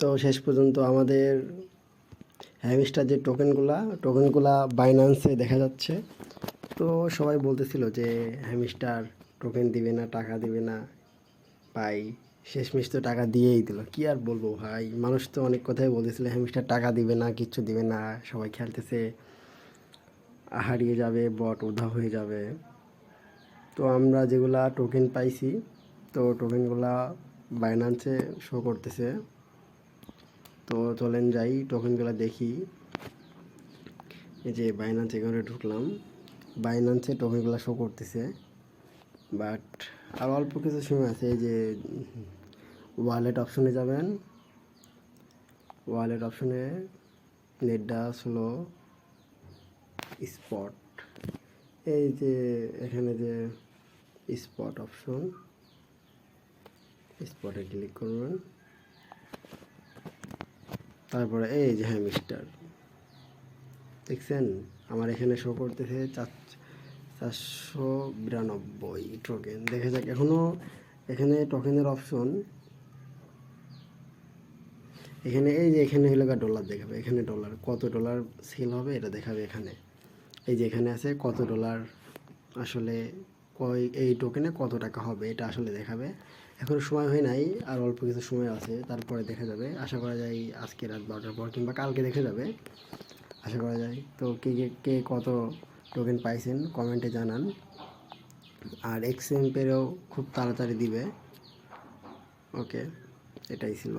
তো শেষ পর্যন্ত আমাদের হ্যামস্টার যে টোকেনগুলা বাইন্যান্সে দেখা যাচ্ছে। তো সবাই বলতেছিল যে হ্যামস্টার টোকেন দিবে না, টাকা দিবে না। ভাই শেষমেশ তো টাকা দিয়েই দিল, কি আর বলবো ভাই। মানুষ তো অনেক কথাই বলতেছিল হ্যামস্টার টাকা দিবে না, কিচ্ছু দিবে না, সবাই খেলতেছে, হারিয়ে যাবে, বট উধাও হয়ে যাবে। তো আমরা যেগুলা টোকেন পাইছি, তো টোকেনগুলা বাইন্যান্সে শো করতেছে। তো চলেন যাই টোকেনগুলো দেখি। এই যে বাইন্যান্স অ্যাকাউন্টে ঢুকলাম, বাইন্যান্সে টোকেনগুলো শো করতেছে, বাট আর অল্প কিছু সময় আছে। এই যে ওয়ালেট অপশনে যাবেন, ওয়ালেট অপশনে নেটটা স্লো, স্পট, এই যে এখানে যে স্পট অপশন, স্পটে ক্লিক করবেন। তারপরে এই যে হ্যামস্টার দেখছেন, আমার এখানে শো করতেছে 492 টোকেন। দেখা যাক এখনও এখানে টোকেনের অপশন, এখানে এই যে এখানে হলো ডলার দেখাবে, এখানে ডলার কত ডলার সেল হবে এটা দেখাবে এখানে। এই যে এখানে আছে কত ডলার আসলে এই টোকেনে কত টাকা হবে এটা আসলে দেখাবে। এখন সময় হয় নাই, আর অল্প কিছু সময় আছে, তারপরে দেখা যাবে। আশা করা যায় আজকে রাত 12টার পর কিংবা কালকে দেখা যাবে, আশা করা যায়। তো কে কে কে কত টোকেন পাইছেন কমেন্টে জানান। আর এক্সএমপেরও খুব তাড়াতাড়ি দিবে। ওকে, এটাই ছিল।